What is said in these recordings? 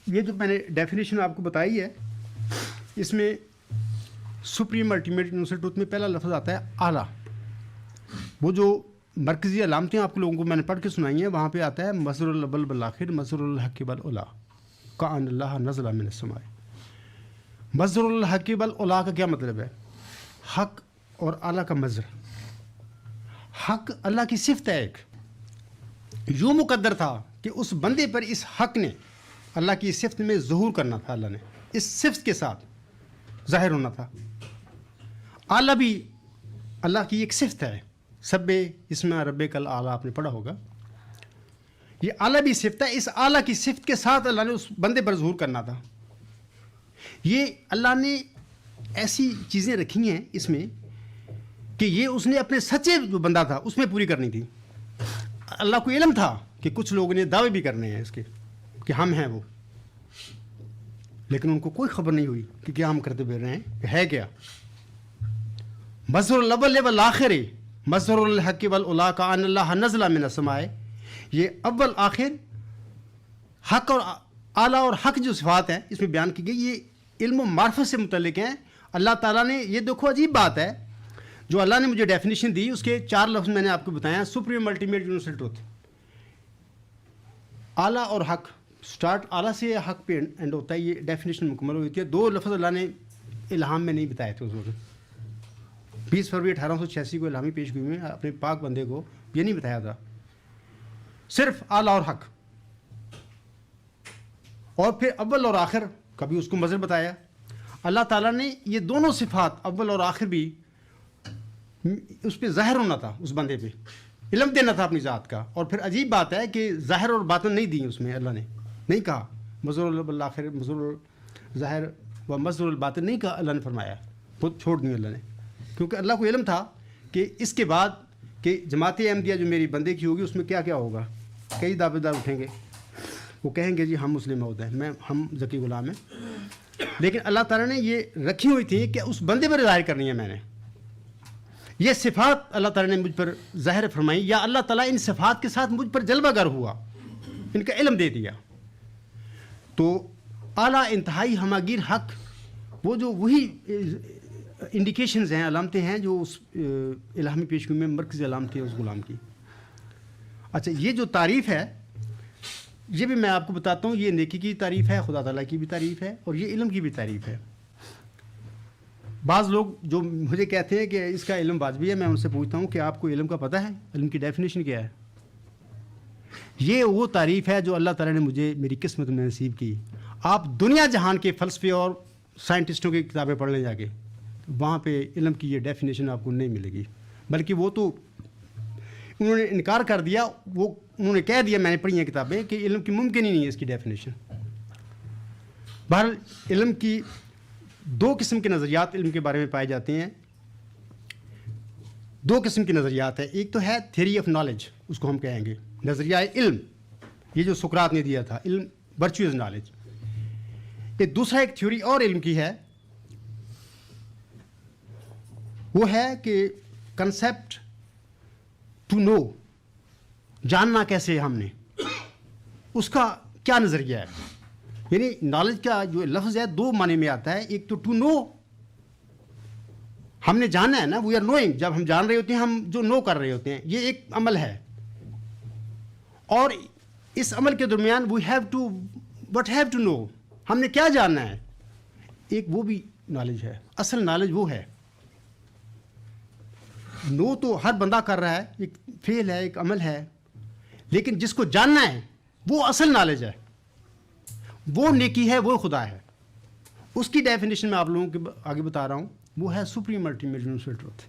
یہ جو میں نے ڈیفینیشن آپ کو بتائی ہے، اس میں سپریم الٹیمیٹ یونیورسل ٹروتھ میں پہلا لفظ آتا ہے اعلیٰ. وہ جو مرکزی علامتیں آپ لوگوں کو میں نے پڑھ کے سنائی ہیں، وہاں پہ آتا ہے مظہر الاول بالآخر مظہر الحق والعلا کأن اللہ نزل من السماء. مظہر الحق والعلا کا کیا مطلب ہے؟ حق اور اعلیٰ کا مظہر. حق اللہ کی صفت ہے. ایک یوں مقدر تھا کہ اس بندے پر اس حق نے اللہ کی صفت میں ظہور کرنا تھا، اللہ نے اس صفت کے ساتھ ظاہر ہونا تھا. اعلیٰ بھی اللہ کی ایک صفت ہے، سب اسم ربک الاعلیٰ آپ نے پڑھا ہوگا. یہ اعلیٰ بھی صفت ہے، اس اعلیٰ کی صفت کے ساتھ اللہ نے اس بندے پر ظہور کرنا تھا. یہ اللہ نے ایسی چیزیں رکھی ہیں اس میں کہ یہ اس نے اپنے سچے جو بندہ تھا اس میں پوری کرنی تھی. اللہ کو علم تھا کہ کچھ لوگوں نے دعوے بھی کرنے ہیں اس کے کہ ہم ہیں وہ، لیکن ان کو کوئی خبر نہیں ہوئی کہ کیا ہم کرتے پھر رہے ہیں، کہ ہے کیا. مظہر الاول والآخر مظہر الحق والعلا کأن اللہ نزل من السماء. یہ اول آخر حق اور اعلیٰ اور حق جو صفات ہیں اس میں بیان کی گئی، یہ علم و معرفت سے متعلق ہیں. اللہ تعالیٰ نے، یہ دیکھو عجیب بات ہے، جو اللہ نے مجھے ڈیفینیشن دی اس کے 4 لفظ میں نے آپ کو بتایا. سپریم الٹیمیٹ یونیورسل ٹروتھ، اعلیٰ اور حق. سٹارٹ اعلیٰ سے حق پہ اینڈ ہوتا ہے. یہ ڈیفینیشن مکمل ہوئی تھی. 2 لفظ اللہ نے الہام میں نہیں بتائے تھے اس وقت. 20 فروری 1886 کو الہامی پیش گوئی میں اپنے پاک بندے کو یہ نہیں بتایا تھا، صرف اعلیٰ اور حق. اور پھر اول اور آخر کبھی اس کو مظہر بتایا. اللہ تعالیٰ نے یہ دونوں صفات اول اور آخر بھی اس پہ ظاہر ہونا تھا، اس بندے پہ علم دینا تھا اپنی ذات کا. اور پھر عجیب بات ہے کہ ظاہر اور باطن نہیں دی اس میں. اللہ نے نہیں کہا مظہر بالآخر مظہر ظاہر و مظہر الباطن نہیں کہا. اللہ نے فرمایا، خود چھوڑ دیا اللہ نے، کیونکہ اللہ کو علم تھا کہ اس کے بعد کہ جماعت احمدیہ جو میری بندے کی ہوگی اس میں کیا کیا ہوگا. کئی دعوے دار اٹھیں گے، وہ کہیں گے جی ہم مسلم ہوتے ہیں، ہم ذکی غلام ہیں. لیکن اللہ تعالیٰ نے یہ رکھی ہوئی تھی کہ اس بندے پر ظاہر کرنی ہے. میں نے یہ صفات اللہ تعالیٰ نے مجھ پر ظاہر فرمائی، یا اللہ تعالیٰ ان صفات کے ساتھ مجھ پر جلوہ گر ہوا، ان کا علم دے دیا. تو اعلیٰ انتہائی ہماگیر حق، وہ جو وہی انڈیکیشنز ہیں، علامتیں ہیں جو اس الہامی پیشگوئی میں مرکزی علامت ہے اس غلام کی. اچھا، یہ جو تعریف ہے یہ بھی میں آپ کو بتاتا ہوں. یہ نیکی کی تعریف ہے، خدا تعالیٰ کی بھی تعریف ہے، اور یہ علم کی بھی تعریف ہے. بعض لوگ جو مجھے کہتے ہیں کہ اس کا علم واجبی ہے، میں ان سے پوچھتا ہوں کہ آپ کو علم کا پتہ ہے؟ علم کی ڈیفینیشن کیا ہے؟ یہ وہ تعریف ہے جو اللہ تعالیٰ نے مجھے میری قسمت میں نصیب کی. آپ دنیا جہان کے فلسفے اور سائنٹسٹوں کی کتابیں پڑھ لیں جا کے، وہاں پہ علم کی یہ ڈیفینیشن آپ کو نہیں ملے گی. بلکہ وہ تو انہوں نے انکار کر دیا. وہ انہوں نے کہہ دیا، میں نے پڑھی ہیں کتابیں، کہ علم کی ممکن ہی نہیں ہے اس کی ڈیفینیشن. بہرحال علم کی 2 قسم کے نظریات علم کے بارے میں پائے جاتے ہیں. 2 قسم کے نظریات ہیں. ایک تو ہے تھیوری آف نالج، اس کو ہم کہیں گے نظریہ علم، یہ جو سقراط نے دیا تھا، علم ورچوئز نالج. ایک دوسرا ایک تھیوری اور علم کی ہے، وہ ہے کہ کنسیپٹ ٹو نو، جاننا کیسے ہم نے، اس کا کیا نظریہ ہے. یعنی نالج کا جو لفظ ہے 2 معنی میں آتا ہے. ایک تو ٹو نو، ہم نے جاننا ہے نا، وی آر نوئنگ، جب ہم جان رہے ہوتے ہیں، ہم جو نو کر رہے ہوتے ہیں، یہ ایک عمل ہے. اور اس عمل کے درمیان we have to what have to know, ہم نے کیا جاننا ہے، ایک وہ بھی نالج ہے. اصل نالج وہ ہے. نو تو ہر بندہ کر رہا ہے، ایک فعل ہے، ایک عمل ہے، لیکن جس کو جاننا ہے وہ اصل نالج ہے، وہ نیکی ہے، وہ خدا ہے. اس کی ڈیفینیشن میں آپ لوگوں کے آگے بتا رہا ہوں. وہ ہے سپریم الٹیمیٹ یونیورسل ٹروتھ،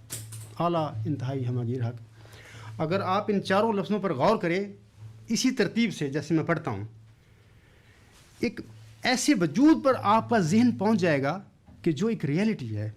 اعلیٰ انتہائی ہماگیر حق. اگر آپ ان 4 لفظوں پر غور کریں اسی ترتیب سے جیسے میں پڑھتا ہوں، ایک ایسے وجود پر آپ کا ذہن پہنچ جائے گا کہ جو ایک ریئلٹی ہے.